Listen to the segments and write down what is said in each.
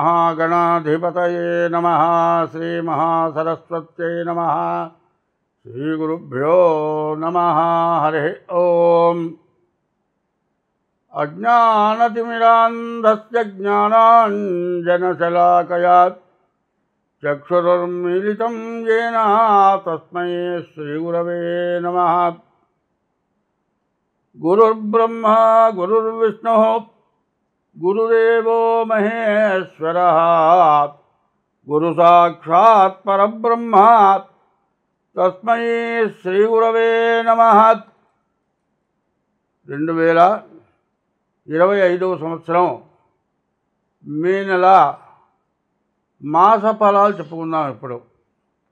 श्रीमहागणाधिपतये नमः। श्रीमहासरस्वत्यै नमः। श्रीगुरुभ्यो नमः। हरिः ओम्। अज्ञानतिमिरान्धस्य ज्ञानाञ्जनशलाकया चक्षुरुन्मीलितं येन तस्मै श्रीगुरवे नमः। गुरुर्ब्रह्मा गुरुर्विष्णुः गुरुदेवो महेश्वरः गुरुसाक्षात् परब्रह्म तस्मै श्रीगुरवे नमः। 2025వ సంవత్సరం మే నెల మాస ఫలాలు చెప్పుకుందాం. ఇప్పుడు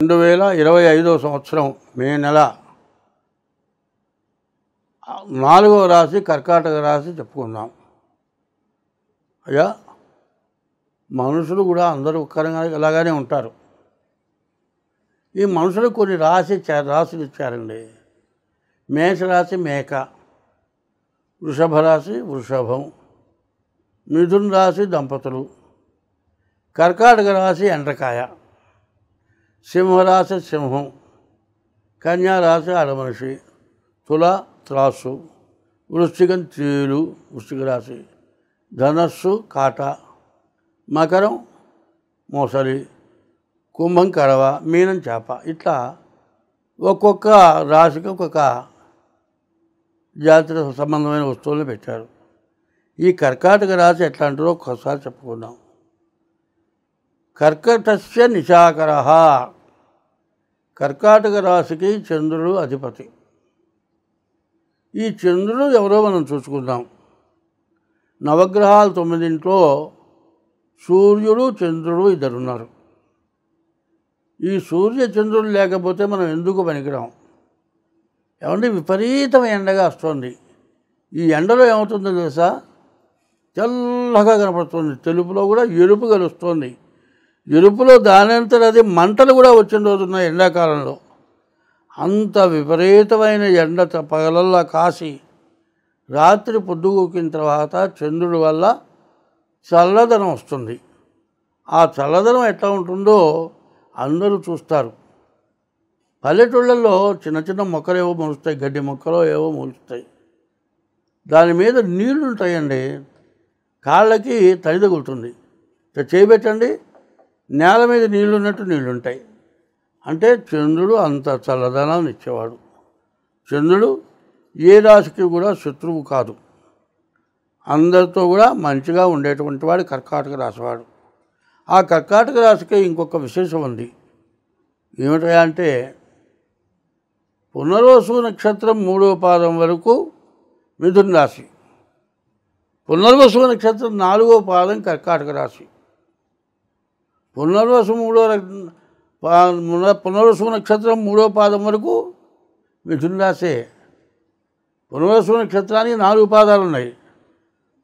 2025వ సంవత్సరం మే నెల 4వ రాశి కర్కాటక రాశి చెప్పుకుందాం. అయ్యా, మనుషులు కూడా అందరూ ఒక్కరంగా ఇలాగానే ఉంటారు. ఈ మనుషులకు కొన్ని రాశులు ఇచ్చారండి. మేషరాశి మేక, వృషభ రాశి వృషభం, మిథున రాశి దంపతులు, కర్కాటక రాశి ఎండ్రకాయ, సింహరాశి సింహం, కన్యా రాశి ఆడమనిషి, తుల త్రాసు, వృశ్చికం తేలు వృశ్చిక రాశి, ధనస్సు కాట, మకరం మోసలి, కుంభం కడవ, మీనం చేప. ఇట్లా ఒక్కొక్క రాశికి ఒక్కొక్క జాతి సంబంధమైన వస్తువులను పెట్టారు. ఈ కర్కాటక రాశి ఎట్లా అంటారో ఒక్కసారి చెప్పుకుందాం. కర్కటస్య నిశాకరః. కర్కాటక రాశికి చంద్రుడు అధిపతి. ఈ చంద్రుడు ఎవరో మనం చూసుకుందాం. నవగ్రహాలు 9 సూర్యుడు చంద్రుడు ఇద్దరున్నారు. ఈ సూర్య చంద్రుడు లేకపోతే మనం ఎందుకు పనికిరాం? ఏమంటే విపరీతమైన ఎండగా వస్తుంది. ఈ ఎండలో ఏమవుతుందో తెలుసా? తెల్లగా కనపడుతుంది. తెలుపులో కూడా ఎరుపు కలుస్తుంది. ఎరుపులో దానంతట అది మంటలు కూడా వచ్చిన రోజున్నాయి ఎండాకాలంలో. అంత విపరీతమైన ఎండ పగలల్లా కాసి రాత్రి పొద్దుగూకిన తర్వాత చంద్రుడి వల్ల చల్లదనం వస్తుంది. ఆ చల్లదనం ఎట్లా ఉంటుందో అందరూ చూస్తారు. పల్లెటూళ్ళల్లో చిన్న చిన్న మొక్కలు ఏవో మొలుస్తాయి, గడ్డి మొక్కలు ఏవో మొలుస్తాయి. దాని మీద నీళ్లు ఉంటాయండి. కాళ్ళకి తడి తగులుతుంది. చేయబెట్టండి, నేల మీద నీళ్లు ఉన్నట్టు నీళ్లుంటాయి. అంటే చంద్రుడు అంత చల్లదనాన్ని ఇచ్చేవాడు. చంద్రుడు ఏ రాశికి కూడా శత్రువు కాదు. అందరితో కూడా మంచిగా ఉండేటువంటి వాడు కర్కాటక రాశివాడు. ఆ కర్కాటక రాశికి ఇంకొక విశేషం ఉంది. ఏమిటంటే పునర్వసు నక్షత్రం 3వ పాదం వరకు మిథున రాశి, పునర్వసు నక్షత్రం 4వ పాదం కర్కాటక రాశి. పునర్వసు నక్షత్రం 3వ పాదం వరకు మిథున రాశే. పునర్వసు నక్షత్రానికి 4 పాదాలు ఉన్నాయి.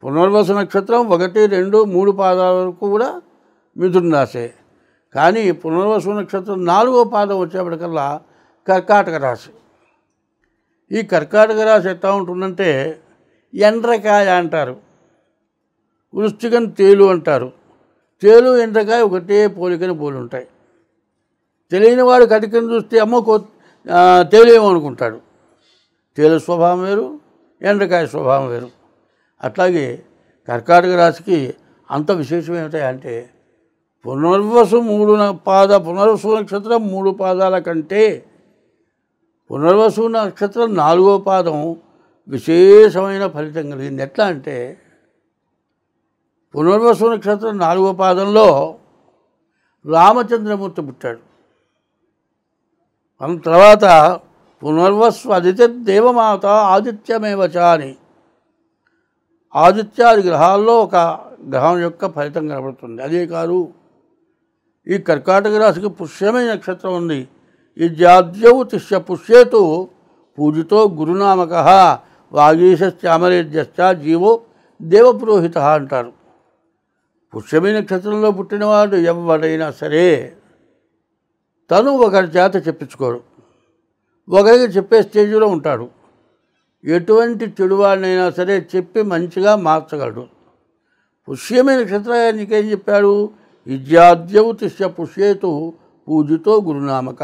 పునర్వసు నక్షత్రం 1, 2, 3 పాదాల వరకు కూడా మిథున రాశే. కానీ పునర్వసు నక్షత్రం 4వ పాదం వచ్చేప్పటికల్లా కర్కాటక రాశి. ఈ కర్కాటక రాశి ఎట్లా ఉంటుందంటే ఎండ్రకాయ అంటారు, వృశ్చికం తేలు అంటారు. తేలు ఎండ్రకాయ ఒకటే పోలికని పోలి ఉంటాయి. తెలియని వాడు కటికని చూస్తే తేలేమో అనుకుంటాడు. తేలు స్వభావం వేరు, ఎండ్రకాయ స్వభావం వేరు. అట్లాగే కర్కాటక రాశికి అంత విశేషం ఏమిటంటే పునర్వసు నక్షత్రం 3 పాదాల కంటే పునర్వసు నక్షత్రం 4వ పాదం విశేషమైన ఫలితం కలిగింది. ఎట్లా అంటే పునర్వసు నక్షత్రం 4వ పాదంలో రామచంద్రమూర్తి పుట్టాడు. తర్వాత పునర్వసు అదిత్య దేవమాత ఆదిత్యమేవచ అని ఆదిత్యాది గ్రహాల్లో ఒక గ్రహం యొక్క ఫలితం కనబడుతుంది. అదే కాదు, ఈ కర్కాటక రాశికి పుష్యమే నక్షత్రం ఉంది. ఈ జాద్యవు తిష్య పుష్యేతు పూజితో గురునామక వాగీశ్చామరేజ్యశ్చ జీవో దేవపురోహిత అంటారు. పుష్యమి నక్షత్రంలో పుట్టినవాడు ఎవడైనా సరే తను ఒకరి చేత చెప్పించుకోడు, ఒకరికి చెప్పే స్టేజ్లో ఉంటాడు. ఎటువంటి చెడువాడినైనా సరే చెప్పి మంచిగా మార్చగలడు. పుష్యమే నక్షత్రానికి ఏం చెప్పాడు? విద్యాద్యౌతిష్య పుష్యేతు పూజితో గురునామక.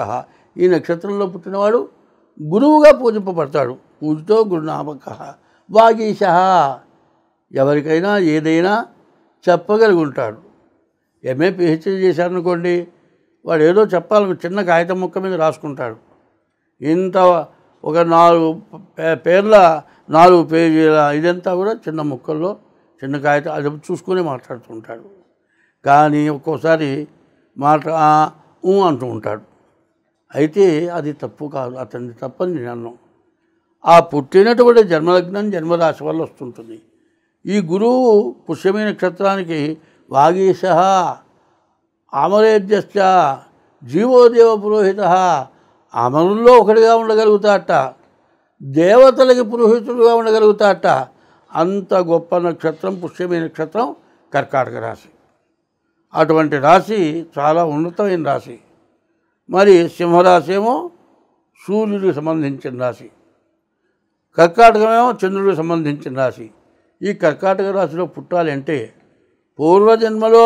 ఈ నక్షత్రంలో పుట్టినవాడు గురువుగా పూజింపబడతాడు. పూజితో గురునామక. వాగీశ, ఎవరికైనా ఏదైనా చెప్పగలిగి ఉంటాడు. ఎంఏ పిహెచ్డీ చేశారనుకోండి, వాడు ఏదో చెప్పాలని చిన్న కాగితం ముక్క మీద రాసుకుంటాడు. ఇంత ఒక 4 పేర్ల 4 పేజీల ఇదంతా కూడా చిన్న ముక్కల్లో చిన్న కాగితం అది చూసుకుని మాట్లాడుతుంటాడు. కానీ ఒక్కోసారి అంటూ ఉంటాడు. అయితే అది తప్పు కాదు, అతన్ని తప్పని నేను అన్నాను. ఆ పుట్టినటువంటి జన్మలగ్నం జన్మరాశి వల్ల వస్తుంటుంది. ఈ గురువు పుష్యమి నక్షత్రానికి వాగీశ అమరేజ్యశ్చ జీవోదేవ పురోహిత, అమరుల్లో ఒకటిగా ఉండగలుగుతాట, దేవతలకి పురోహితుడుగా ఉండగలుగుతాట. అంత గొప్ప నక్షత్రం పుష్యమి నక్షత్రం కర్కాటక రాశి. అటువంటి రాశి చాలా ఉన్నతమైన రాశి. మరి సింహరాశి ఏమో సూర్యుడికి సంబంధించిన రాశి, కర్కాటకమేమో చంద్రుడికి సంబంధించిన రాశి. ఈ కర్కాటక రాశిలో పుట్టాలి అంటే పూర్వజన్మలో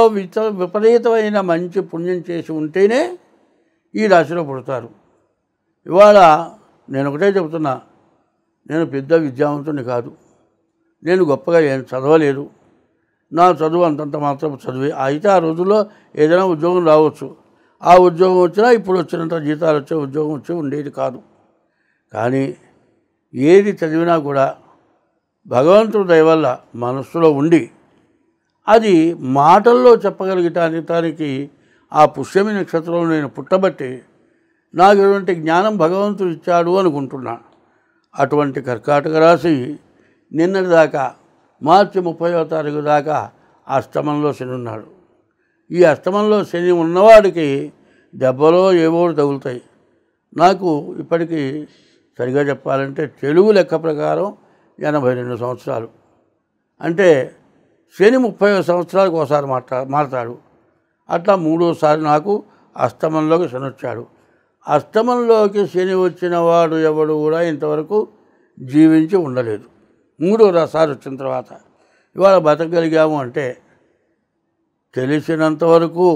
విపరీతమైన మంచి పుణ్యం చేసి ఉంటేనే ఈ రాశిలో పుడతారు. ఇవాళ నేను ఒకటే చెబుతున్నా, నేను పెద్ద విద్యావంతుని కాదు, నేను గొప్పగా ఏం చదవలేదు, నా చదువు అంతంత మాత్రం చదివే. అయితే ఆ రోజుల్లో ఏదైనా ఉద్యోగం రావచ్చు, ఆ ఉద్యోగం వచ్చినా ఇప్పుడు వచ్చినంత జీతాలు వచ్చే ఉద్యోగం వచ్చి ఉండేది కాదు. కానీ ఏది చదివినా కూడా భగవంతుడి దయ వల్ల మనస్సులో ఉండి అది మాటల్లో చెప్పగలిగటానికి ఆ పుష్యమి నక్షత్రంలో నేను పుట్టబట్టి నాకు ఎటువంటి జ్ఞానం భగవంతుడు ఇచ్చాడు అనుకుంటున్నా. అటువంటి కర్కాటక రాశి నిన్నటి దాకా మార్చి 30వ తారీఖు దాకా అష్టమంలో శని ఉన్నాడు. ఈ అష్టమంలో శని ఉన్నవాడికి దెబ్బలో ఏవో తగులుతాయి. నాకు ఇప్పటికీ సరిగా చెప్పాలంటే తెలుగు లెక్క ప్రకారం 82 సంవత్సరాలు. అంటే శని 30 సంవత్సరాలకు ఒకసారి మారతాడు. అట్లా 3వసారి నాకు అష్టమంలోకి శని వచ్చాడు. అష్టమంలోకి శని వచ్చిన వాడు ఎవడు కూడా ఇంతవరకు జీవించి ఉండలేదు. 3వసారి వచ్చిన తర్వాత ఇవాళ బతకగలిగాము అంటే తెలిసినంతవరకు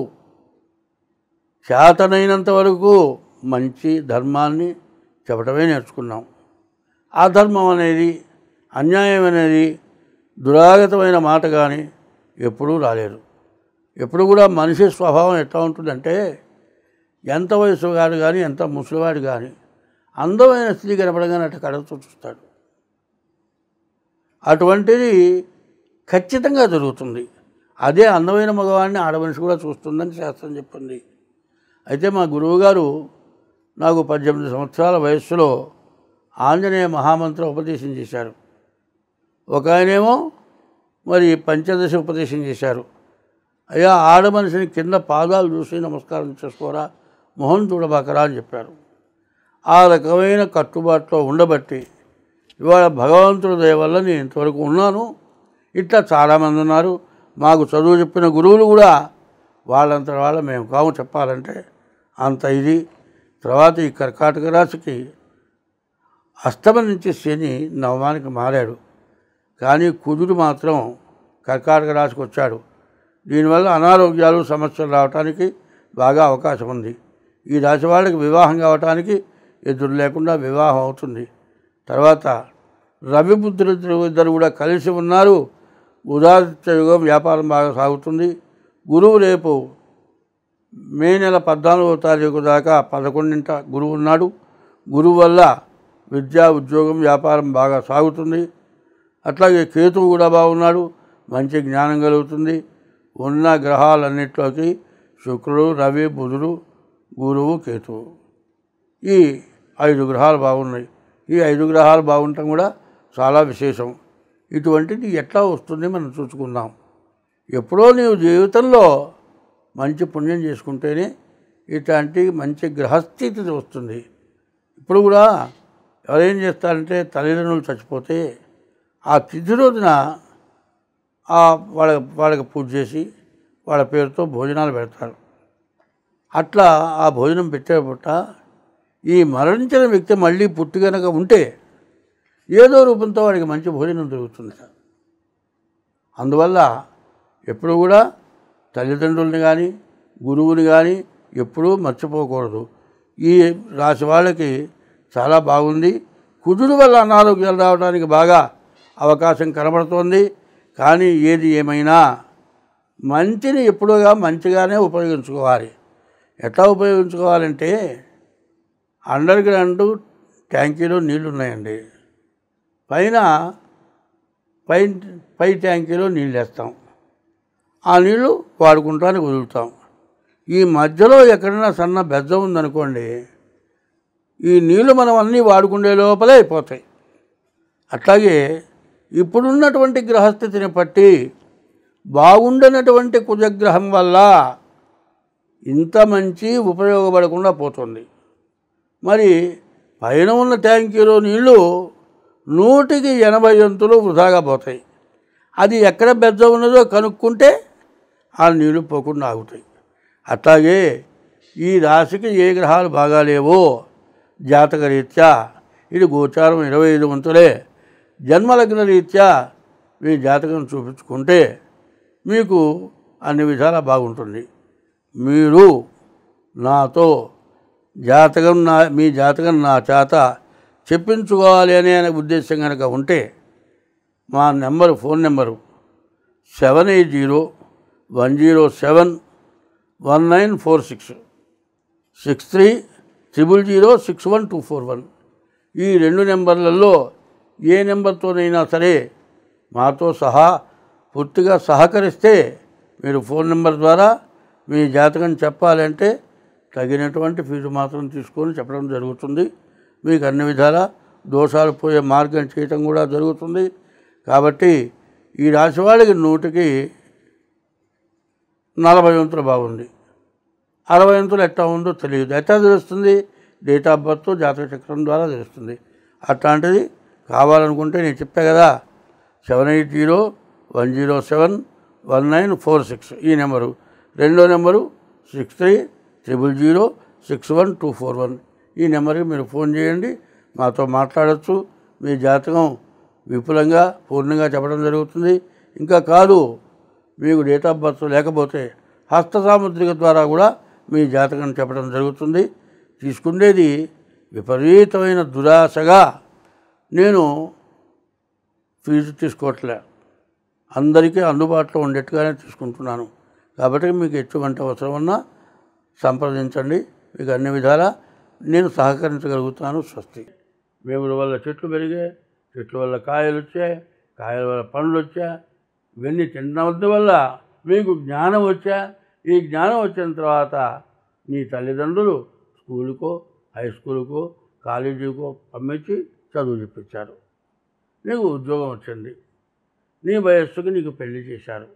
చేతనైనంత వరకు మంచి ధర్మాన్ని చెప్పడమే నేర్చుకున్నాం. అధర్మం అనేది, అన్యాయం అనేది, దురాగతమైన మాట కానీ ఎప్పుడూ రాలేదు. ఎప్పుడు కూడా మనిషి స్వభావం ఎట్లా ఉంటుందంటే, ఎంత వయసు వాడు కానీ ఎంత ముసలివాడు కానీ అందమైన స్త్రీ కనపడగానే అట్లా కడుగుతూ చూస్తాడు. అటువంటిది ఖచ్చితంగా జరుగుతుంది. అదే అందమైన మగవాడిని ఆడమనిషి కూడా చూస్తుందని శాస్త్రం చెప్పింది. అయితే మా గురువుగారు నాకు 18 సంవత్సరాల వయస్సులో ఆంజనేయ మహామంత్ర ఉపదేశం చేశారు. ఒక ఆయనేమో మరి పంచదశ ఉపదేశం చేశారు. అయ్యా, ఆడమనిషిని కింద పాదాలు చూసి నమస్కారం చేసుకోరా, మొహం చూడబాకరా అని చెప్పారు. ఆ రకమైన కట్టుబాటులో ఉండబట్టి ఇవాళ భగవంతుడి దయ వల్ల నేను ఇంతవరకు ఉన్నాను. ఇట్లా చాలామంది ఉన్నారు. మాకు చదువు చెప్పిన గురువులు కూడా వాళ్ళంతా వాళ్ళ మేము కాము చెప్పాలంటే అంత ఇది. తర్వాత ఈ కర్కాటక రాశికి అష్టమం నుంచి శని నవమానికి మారాడు. కానీ కుజుడు మాత్రం కర్కాటక రాశికి వచ్చాడు. దీనివల్ల అనారోగ్యాలు సమస్యలు రావడానికి బాగా అవకాశం ఉంది. ఈ రాశి వాళ్ళకి వివాహం కావటానికి ఎదురు లేకుండా వివాహం అవుతుంది. తర్వాత రవి బుద్ధులు ఇద్దరు కూడా కలిసి ఉన్నారు. ఉదాదిత్య యుగం, వ్యాపారం బాగా సాగుతుంది. గురువు రేపు మే నెల 14వ తారీఖు దాకా 11ంట గురువు ఉన్నాడు. గురువు వల్ల విద్యా, ఉద్యోగం, వ్యాపారం బాగా సాగుతుంది. అట్లాగే కేతువు కూడా బాగున్నాడు, మంచి జ్ఞానం కలుగుతుంది. ఉన్న గ్రహాలన్నింటిలోకి శుక్రుడు, రవి, బుధుడు, గురువు, కేతువు, ఈ 5 గ్రహాలు బాగున్నాయి. ఈ 5 గ్రహాలు బాగుండటం కూడా చాలా విశేషం. ఇటువంటిది ఎట్లా వస్తుంది మనం చూసుకుందాం. ఎప్పుడో నీవు జీవితంలో మంచి పుణ్యం చేసుకుంటేనే ఇట్లాంటి మంచి గ్రహస్థితి వస్తుంది. ఇప్పుడు కూడా ఎవరేం చేస్తారంటే తల్లిదండ్రులు చచ్చిపోతే ఆ తిథి రోజున వాళ్ళకి పూజ చేసి వాళ్ళ పేరుతో భోజనాలు పెడతారు. అట్లా ఆ భోజనం పెట్టేపట్ట ఈ మరణించిన వ్యక్తి మళ్ళీ పుట్టి కనుక ఉంటే ఏదో రూపంతో వాడికి మంచి భోజనం దొరుకుతుంది. అందువల్ల ఎప్పుడు కూడా తల్లిదండ్రుల్ని కానీ గురువుని కానీ ఎప్పుడూ మర్చిపోకూడదు. ఈ రాశి వాళ్ళకి చాలా బాగుంది. కుజుడు వల్ల అనారోగ్యాలు రావడానికి బాగా అవకాశం కనబడుతోంది. కానీ ఏది ఏమైనా మంచిని ఎప్పుడుగా మంచిగానే ఉపయోగించుకోవాలి. ఎట్లా ఉపయోగించుకోవాలంటే అండర్ గ్రౌండ్ ట్యాంకీలో నీళ్లు ఉన్నాయండి, పై ట్యాంకీలో నీళ్ళు వేస్తాం, ఆ నీళ్లు వాడుకుంటానికి వదులుతాం. ఈ మధ్యలో ఎక్కడైనా సన్న బెజ్జం ఉందనుకోండి, ఈ నీళ్లు మనం అన్నీ వాడుకునే లోపలే అయిపోతాయి. అట్లాగే ఇప్పుడున్నటువంటి గ్రహస్థితిని బట్టి బాగుండనటువంటి కుజగ్రహం వల్ల ఇంత మంచి ఉపయోగపడకుండా పోతుంది. మరి పైన ఉన్న ట్యాంకీలో నీళ్లు 100% వంతులు వృధాగా పోతాయి. అది ఎక్కడ బెజ్జ ఉన్నదో కనుక్కుంటే ఆ నీళ్లు పోకుండా ఆగుతాయి. అట్లాగే ఈ రాశికి ఏ గ్రహాలు బాగాలేవో జాతక రీత్యా ఇది గోచారం 25 వంతులే. జన్మలగ్న రీత్యా మీ జాతకం చూపించుకుంటే మీకు అన్ని విధాలా బాగుంటుంది. మీరు నాతో మీ జాతకం నా చేత చెప్పించుకోవాలి అనే ఉద్దేశం కనుక ఉంటే మా ఫోన్ నెంబరు 7801071946 6300061241. ఈ 2 నెంబర్లలో ఏ నెంబర్తోనైనా సరే మాతో పూర్తిగా సహకరిస్తే మీరు ఫోన్ నెంబర్ ద్వారా మీ జాతకం చెప్పాలంటే తగినటువంటి ఫీజు మాత్రం తీసుకొని చెప్పడం జరుగుతుంది. మీకు అన్ని విధాల దోషాలు పోయే మార్గం చేయటం కూడా జరుగుతుంది. కాబట్టి ఈ రాశి వాళ్ళకి 100కి 40 వంతులు బాగుంది. 60 వంతులు ఎట్లా ఉందో తెలియదు. ఎట్లా తెలుస్తుంది? డేట్ ఆఫ్ బర్త్ జాతక చక్రం ద్వారా తెలుస్తుంది. అట్లాంటిది కావాలనుకుంటే నేను చెప్పా కదా, 7801071946 ఈ నెంబరు. 2వ నెంబరు 6300061241. ఈ నెంబర్కి మీరు ఫోన్ చేయండి, మాతో మాట్లాడచ్చు. మీ జాతకం విపులంగా పూర్ణంగా చెప్పడం జరుగుతుంది. ఇంకా కాదు, మీకు డేట్ ఆఫ్ బర్త్ లేకపోతే హస్త సాముద్రిక ద్వారా కూడా మీ జాతకం చెప్పడం జరుగుతుంది. తీసుకునేది విపరీతమైన దురాశగా నేను ఫీజు తీసుకోవట్లే, అందరికీ అందుబాటులో ఉండేట్టుగానే తీసుకుంటున్నాను. కాబట్టి మీకు ఎటువంటి అవసరం ఉన్నా సంప్రదించండి, మీకు అన్ని విధాలా నేను సహకరించగలుగుతాను. స్వస్తి. వేముల వల్ల చెట్లు పెరిగాయి, చెట్ల వల్ల కాయలు వచ్చాయి, కాయల వల్ల పండ్లు వచ్చా, ఇవన్నీ తినడం వల్ల మీకు జ్ఞానం వచ్చా. ఈ జ్ఞానం వచ్చిన తర్వాత నీ తల్లిదండ్రులు స్కూలుకో, హై స్కూలుకో, కాలేజీకో పంపించి చదువు చెప్పించారు. నీకు ఉద్యోగం వచ్చింది, నీ వయస్సుకి నీకు పెళ్లి చేశారు,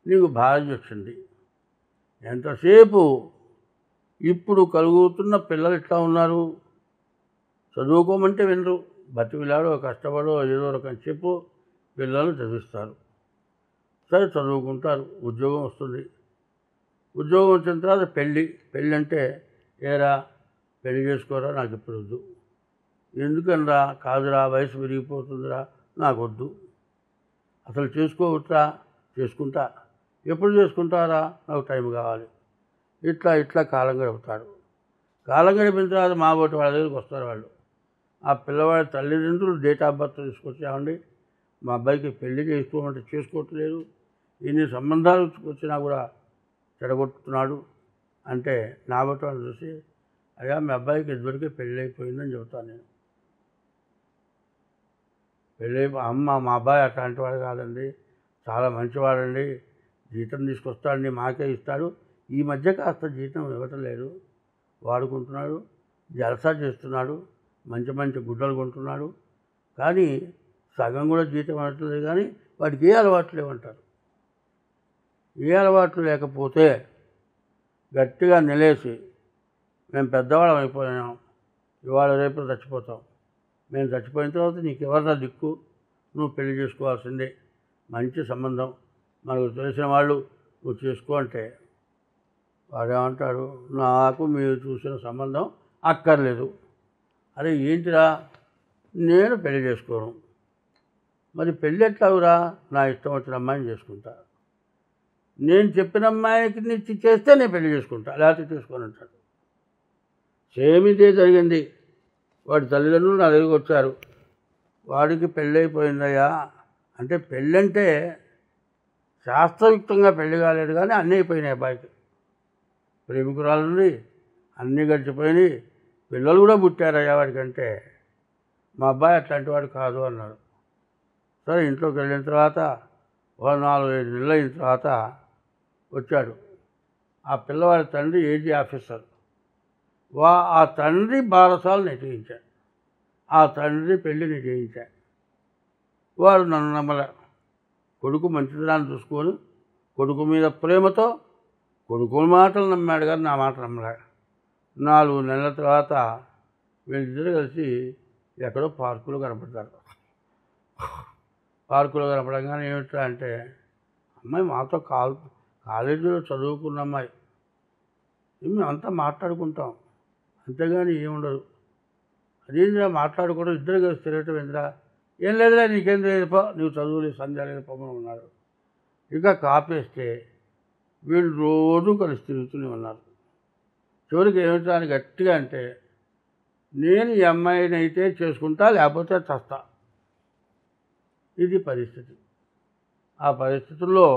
నీకు భార్య వచ్చింది. ఎంతసేపు ఇప్పుడు కలుగుతున్న పిల్లలు ఎట్లా ఉన్నారు? చదువుకోమంటే వినరు, బతికిలాడో కష్టపడో ఏదో రకం చెప్పు పిల్లలు చదివిస్తారు. సరే చదువుకుంటారు, ఉద్యోగం వస్తుంది. ఉద్యోగం వచ్చిన తర్వాత పెళ్ళి అంటే ఏరా పెళ్లి చేసుకోరా, నాకు ఇప్పుడు వద్దు. ఎందుకనరా? కాదురా, వయసు పెరిగిపోతుందిరా, నాకు వద్దు. అసలు చేసుకోవచ్చా? చేసుకుంటా. ఎప్పుడు చేసుకుంటారా? నాకు టైం కావాలి. ఇట్లా కాలం గడుపుతాడు. కాలం గడిపిన తర్వాత మా బోటి వాళ్ళ దగ్గరికి వస్తారు వాళ్ళు. ఆ పిల్లవాడి తల్లిదండ్రులు డేట్ ఆఫ్ బర్త్ తీసుకొచ్చామండి, మా అబ్బాయికి పెళ్లి చేసుకోమంటే చేసుకోవట్లేదు, ఇన్ని సంబంధాలు వచ్చినా కూడా చెడగొట్టుతున్నాడు అంటే నా బట్టి వాళ్ళు చూసి, అయ్యా మీ అబ్బాయికి ఇదివరకే పెళ్ళి అయిపోయిందని చెబుతాను నేను. మా అబ్బాయి అట్లాంటి వాడు కాదండి, చాలా మంచివాడండి, జీతం తీసుకొస్తాడండి, మాకే ఇస్తాడు. ఈ మధ్య కాస్త జీతం ఇవ్వటం లేదు, వాడుకుంటున్నాడు, జలసా చేస్తున్నాడు, మంచి గుడ్డలు కొంటున్నాడు, కానీ సగం కూడా జీతం అనట్లేదు. కానీ వాడికి ఏ అలవాట్లు లేవంటారు. ఏ అలవాట్లు లేకపోతే గట్టిగా నిలేసి, మేము పెద్దవాళ్ళం అయిపోయాం, ఇవాళ రేపు చచ్చిపోతాం, మేము చచ్చిపోయిన తర్వాత నీకు ఎవరినా దిక్కు, నువ్వు పెళ్లి చేసుకోవాల్సిందే, మంచి సంబంధం మనకు తెలిసిన వాళ్ళు నువ్వు చేసుకో అంటే వాడేమంటాడు, నాకు మీరు చూసిన సంబంధం అక్కర్లేదు. అరే ఏంటిరా, నేను పెళ్లి చేసుకోను. మరి పెళ్ళి ఎట్లావురా? నా ఇష్టం వచ్చిన అమ్మాయిని చేసుకుంటా. నేను చెప్పిన అమ్మాయికి నిచ్చి చేస్తే నేను పెళ్లి చేసుకుంటా, లేకపోతే చేసుకొని అంటాడు. సేమ్ ఇదే జరిగింది. వాడి తల్లిదండ్రులు నా దగ్గరికి వచ్చారు, వాడికి పెళ్ళైపోయిందయ్యా అంటే, పెళ్ళంటే శాస్త్రయుక్తంగా పెళ్లి కాలేదు కానీ అన్నీ అయిపోయినాయి. అబ్బాయికి ప్రేమికురాలు నుండి అన్నీ గడిచిపోయినాయి, పిల్లలు కూడా పుట్టారయ్యా వాడికంటే. మా అబ్బాయి అట్లాంటి వాడు కాదు అన్నాడు. సరే ఇంట్లోకి వెళ్ళిన తర్వాత 4-5 నెలలు అయిన తర్వాత వచ్చాడు. ఆ పిల్లవాడి తండ్రి ఏజీ ఆఫీసర్. ఆ తండ్రి బారసాలు నిశ్చయించాడు, ఆ తండ్రి పెళ్ళిని చేయించాడు. వాడు నన్ను నమ్మలే. కొడుకు మంచితనాన్ని చూసుకొని కొడుకు మీద ప్రేమతో కొడుకు మాటలు నమ్మాడు కానీ నా మాట నమ్మలే. 4 నెలల తర్వాత వీళ్ళిద్దరు కలిసి ఎక్కడో పార్కులో కనపడతారు. పార్కులో కనపడంగానే ఏమిటా అంటే, అమ్మాయి మాతో కాలేజీలో చదువుకున్న అమ్మాయి, మేము అంతా మాట్లాడుకుంటాం, అంతేగాని ఏముండదు. అదేంద్రా మాట్లాడుకోవడం, ఇద్దరు కలిసి తిరగటం ఏంద్రా? ఏం లేదులే, నీకేం తెలియదు పో, నువ్వు చదువులేదు సంధ్య లేదు పొమ్మని ఉన్నారు. ఇక కాపేస్తే వీళ్ళు రోజు కలిసి తిరుగుతూనే ఉన్నారు. చివరికి ఏమిటా అని గట్టిగా అంటే, నేను ఈ అమ్మాయిని అయితే చేసుకుంటా, లేకపోతే చస్తా. ఇది పరిస్థితి. ఆ పరిస్థితుల్లో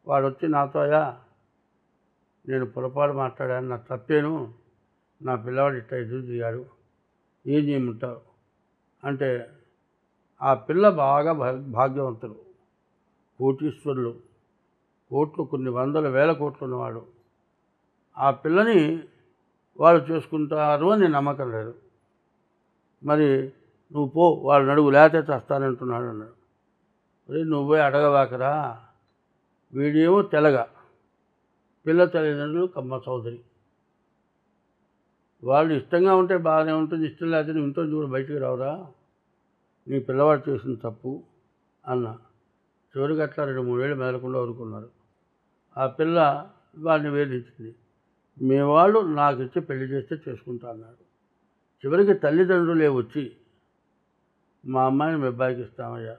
వాడు వచ్చి నాతో, అయ్యా నేను పొరపాటు మాట్లాడాను, నా తప్పేను, నా పిల్లవాడు ఇట్లా ఎదురు దిగాడు, ఏం చేయమంటావు అంటే, ఆ పిల్ల బాగా భాగ్యవంతులు, కోటీశ్వరులు, కోట్లు కొన్ని 100,000 కోట్లు ఉన్నవాడు. ఆ పిల్లని వాళ్ళు చేసుకుంటారు అని నమ్మకం లేదు. మరి నువ్వు పో, వాళ్ళు నడుగు, లేకపోతే చస్తానంటున్నాడు అన్నాడు. మరి నువ్వు పోయి అడగవాకరా, వీడేమో తెలగా, పిల్ల తల్లిదండ్రులు కమ్మ చౌదరి. వాళ్ళు ఇష్టంగా ఉంటే బాగానే ఉంటుంది, ఇష్టం లేకపోతే నువ్వు ఇంట్లో కూడా బయటికి రావురా, నీ పిల్లవాడు చేసిన తప్పు అన్న. చివరికి అట్లా 2-3 ఏళ్ళు మెదలకుండా ఊరుకున్నారు. ఆ పిల్ల వాడిని వేధించింది. మీ వాళ్ళు నాకు ఇచ్చి పెళ్లి చేస్తే చేసుకుంటా అన్నాడు. చివరికి తల్లిదండ్రులే వచ్చి, మా అమ్మాయిని మీ అబ్బాయికి ఇస్తామయ్యా,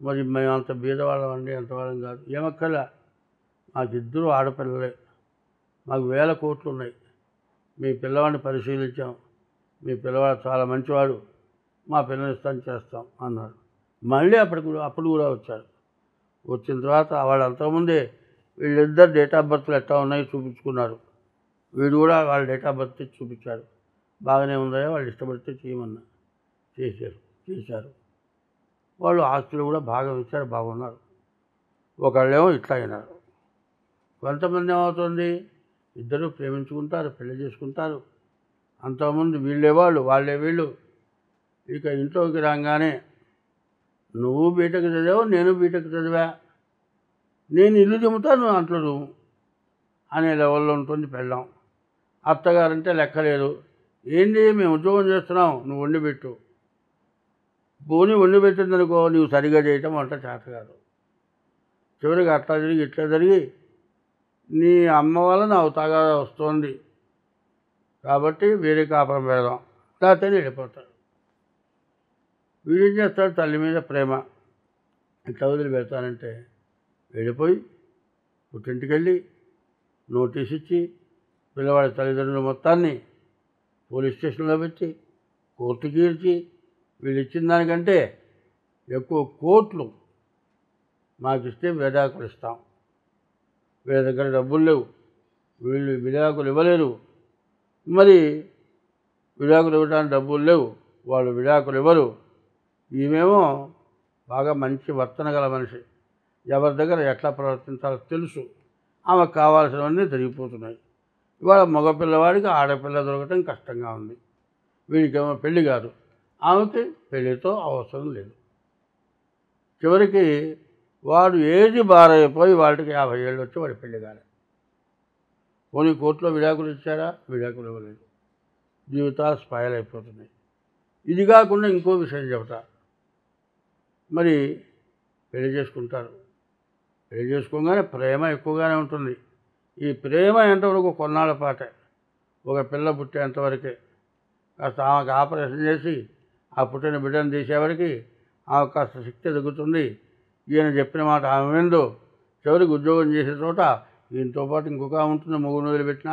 మరి మేము అంత బీదవాళ్ళం అండి, అంతవాళ్ళం కాదు, ఏమక్కర్లే, మాకు 2 ఆడపిల్లలే, మాకు 1000 కోట్లు ఉన్నాయి, మీ పిల్లవాడిని పరిశీలించాం, మీ పిల్లవాడు చాలా మంచివాడు, మా పిల్లని ఇస్తాను చేస్తాం అన్నారు. మళ్ళీ అప్పుడు కూడా వచ్చారు. వచ్చిన తర్వాత వాళ్ళు అంతకుముందే వీళ్ళిద్దరు డేట్ ఆఫ్ బర్త్లు ఎట్లా ఉన్నాయి చూపించుకున్నారు. వీడు కూడా వాళ్ళ డేట్ ఆఫ్ బర్త్ చూపించాడు. బాగానే ఉందా, వాళ్ళు ఇష్టపడితే చేయమన్నా చేశారు. వాళ్ళు ఆస్తులు కూడా బాగా ఇచ్చారు, బాగున్నారు. ఒకళ్ళేమో ఇట్లా అయినారు. కొంతమంది ఏమవుతుంది, ఇద్దరు ప్రేమించుకుంటారు, పెళ్లి చేసుకుంటారు. అంతకుముందు వీళ్ళే వాళ్ళు, వాళ్ళే వీళ్ళు. ఇక ఇంట్లోకి రాగానే, నువ్వు బీటెక్ చదివావు, నేను బీటెక్ చదివా, నేను ఇల్లు చెబుతా, నువ్వు అంట్లో నువ్వు అనే లెవెల్లో ఉంటుంది పెళ్ళాం. అత్తగారంటే లెక్కలేదు, ఏంటి మేము ఉద్యోగం చేస్తున్నాం, నువ్వు వండి పెట్టు. పోనీ వండి పెట్టిందనుకో, నువ్వు సరిగా చేయటం వంట చేత కాదు. చివరికి అట్లా జరిగి ఇట్లా జరిగి, నీ అమ్మ వల్ల అవుతాగా వస్తుంది కాబట్టి వేరే కాపురం పెడదాం, లేకపోతే వెళ్ళిపోతాడు. వీడేం చేస్తాడు, తల్లి మీద ప్రేమ ఇట్లా వదిలి పెడతానంటే వెళ్ళిపోయి పుట్టింటికి వెళ్ళి నోటీస్ ఇచ్చి పిల్లవాడి తల్లిదండ్రుల మొత్తాన్ని పోలీస్ స్టేషన్లో పెట్టి కోర్టుకి ఇచ్చి, వీళ్ళు ఇచ్చిన దానికంటే ఎక్కువ కోట్లు మాకు ఇస్తే విడాకులు ఇస్తాం, వీళ్ళ దగ్గర డబ్బులు లేవు, వీళ్ళు విడాకులు ఇవ్వలేరు, మరి విడాకులు ఇవ్వడానికి డబ్బులు లేవు, వాళ్ళు విడాకులు ఇవ్వరు. ఈమెమో బాగా మంచి వర్తన గల మనిషి, ఎవరి దగ్గర ఎట్లా ప్రవర్తించాలో తెలుసు, ఆమెకు కావాల్సినవన్నీ జరిగిపోతున్నాయి. ఇవాళ మగపిల్లవాడికి ఆడపిల్ల దొరకటం కష్టంగా ఉంది. వీడికేమో పెళ్లి కాదు, ఆమెకి పెళ్లితో అవసరం లేదు. చివరికి వాడు ఏజ్ బారైపోయి వాడికి 50 ఏళ్ళు వచ్చి వాడి పెళ్లి కాలే. పోనీ కోర్టులో విడాకులు ఇచ్చారా, విడాకులు ఇవ్వలేదు. జీవితాలు స్పాయిల్ అయిపోతున్నాయి. ఇది కాకుండా ఇంకో విషయం చెబుతా. మరి పెళ్లి చేసుకుంటారు, పెళ్లి చేసుకోగానే ప్రేమ ఎక్కువగానే ఉంటుంది. ఈ ప్రేమ ఎంతవరకు కొన్నాళ్ళ పాటే, ఒక పిల్ల పుట్టేంతవరకే. కాస్త ఆమెకు ఆపరేషన్ చేసి ఆ పుట్టిన బిడ్డను తీసేవాడికి ఆమెకు కాస్త శక్తి తగ్గుతుంది. ఈయన చెప్పిన మాట ఆమె విందు. చివరికి ఉద్యోగం చేసే చోట ఈయనతో పాటు ఇంకొక ఆమె ఉంటుంది, మొగుడు వదిలిపెట్టిన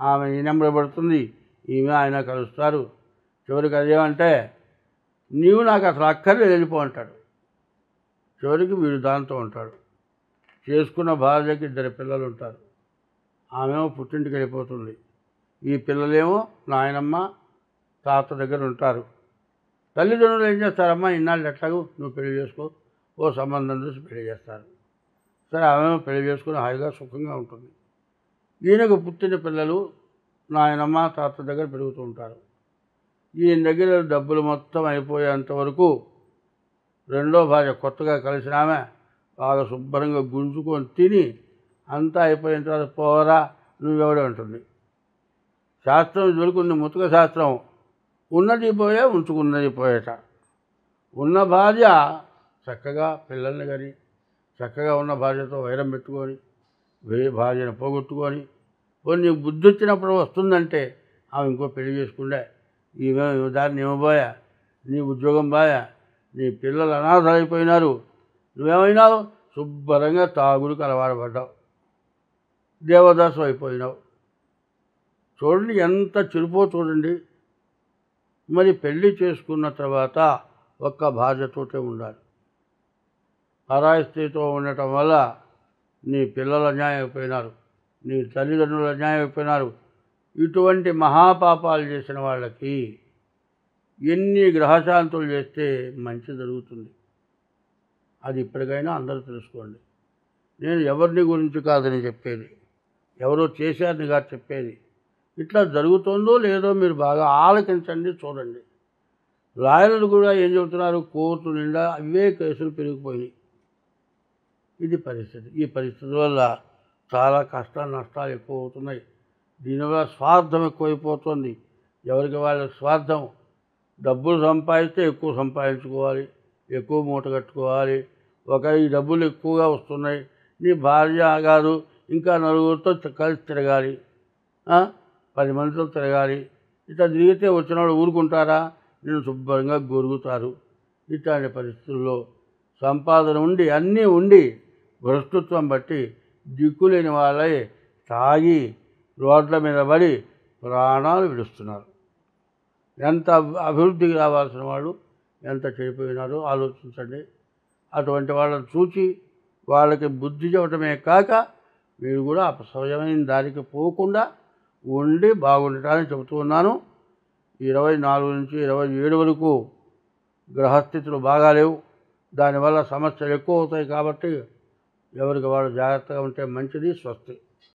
ఆమె ఈయన పడుతుంది, ఈమె ఆయన కలుస్తారు. చివరికి అదేమంటే నీవు నాకు అసలు అక్కర్లేదు వెళ్ళిపో అంటాడు. చివరికి వీడు దాంతో ఉంటాడు. చేసుకున్న భార్యకి 2 పిల్లలు ఉంటారు. ఆమెమో పుట్టింటికి వెళ్ళిపోతుంది. ఈ పిల్లలేమో నాయనమ్మ తాత దగ్గర ఉంటారు. తల్లిదండ్రులు ఏం చేస్తారమ్మా, ఇన్నాళ్ళు ఎట్లాగూ నువ్వు పెళ్లి చేసుకో, ఓ సంబంధం చూసి పెళ్లి చేస్తారు. సరే ఆమెమో పెళ్లి చేసుకుని హాయిగా సుఖంగా ఉంటుంది. ఈయనకు పుట్టిన పిల్లలు నాయనమ్మ తాత దగ్గర పెరుగుతూ ఉంటారు. ఈయన దగ్గర డబ్బులు మొత్తం అయిపోయేంత వరకు రెండో భార్య కొత్తగా కలిసిన ఆమె బాగా శుభ్రంగా గుంజుకొని తిని అంతా అయిపోయిన తర్వాత పోరా నువ్వెవడే ఉంటుంది. శాస్త్రం దొరుకుంది, ముతక శాస్త్రం. ఉన్నది పోయే ఉంచుకున్నది పోయేట. ఉన్న భార్య చక్కగా పిల్లల్ని కానీ చక్కగా ఉన్న భార్యతో వైరం పెట్టుకొని భార్యను పోగొట్టుకొని కొన్ని బుద్ధి వచ్చినప్పుడు వస్తుందంటే ఆమె ఇంకో పెళ్లి చేసుకుండే. ఈమె దాన్ని ఇవ్వబోయా, నీ ఉద్యోగం బాయా, నీ పిల్లలు అనాథలైపోయినారు, నువ్వేమైనావు శుభ్రంగా తాగుడికి అలవాటుపడ్డావు, దేవదాసు అయిపోయినావు. చూడండి ఎంత చిరుపో చూడండి. మరి పెళ్లి చేసుకున్న తర్వాత ఒక్క భార్యతోటే ఉండాలి. పరాయి స్త్రీతో ఉండటం వల్ల నీ పిల్లలు అన్యాయం అయిపోయినారు, నీ తల్లిదండ్రులు అన్యాయం అయిపోయినారు. ఇటువంటి మహాపాపాలు చేసిన వాళ్ళకి ఎన్ని గ్రహశాంతులు చేస్తే మంచి జరుగుతుంది. అది ఇప్పటికైనా అందరూ తెలుసుకోండి. నేను ఎవరిని గురించి కాదని చెప్పేది, ఎవరో చేశారని కాదు చెప్పేది. ఇట్లా జరుగుతుందో లేదో మీరు బాగా ఆలోచించండి, చూడండి. లాయర్లు కూడా ఏం చెబుతున్నారు, కోర్టు నిండా అవే కేసులు పెరిగిపోయినాయి. ఇది పరిస్థితి. ఈ పరిస్థితి వల్ల చాలా కష్టాలు నష్టాలు ఎక్కువ అవుతున్నాయి. దీనివల్ల స్వార్థం ఎక్కువైపోతుంది. ఎవరికి వాళ్ళ స్వార్థం. డబ్బులు సంపాదిస్తే ఎక్కువ సంపాదించుకోవాలి, ఎక్కువ మూట కట్టుకోవాలి. ఈ డబ్బులు ఎక్కువగా వస్తున్నాయి, నీ భార్య కాదు ఇంకా నలుగురితో కలిసి తిరగాలి, 10 మందితో తిరగాలి. ఇట్లా తిరిగితే వచ్చిన వాళ్ళు ఊరుకుంటారా? నేను శుభ్రంగా గొరుగుతారు. ఇట్లాంటి పరిస్థితుల్లో సంపాదన ఉండి అన్నీ ఉండి భ్రష్టత్వం బట్టి దిక్కులేని వాళ్ళే తాగి రోడ్ల మీద పడి ప్రాణాలు విడుస్తున్నారు. ఎంత అభివృద్ధికి రావాల్సిన వాళ్ళు ఎంత చెడిపోయినారో ఆలోచించండి. అటువంటి వాళ్ళని చూసి వాళ్ళకి బుద్ధి చెప్పడమే కాక మీరు కూడా అపసవ్యమైన దారికి పోకుండా ఉండి బాగుండటానికి చెబుతూ ఉన్నాను. 24 నుంచి 27 వరకు గ్రహస్థితులు బాగాలేవు. దానివల్ల సమస్యలు ఎక్కువ అవుతాయి. కాబట్టి ఎవరికి వాళ్ళు జాగ్రత్తగా ఉంటే మంచిది. స్వస్తి.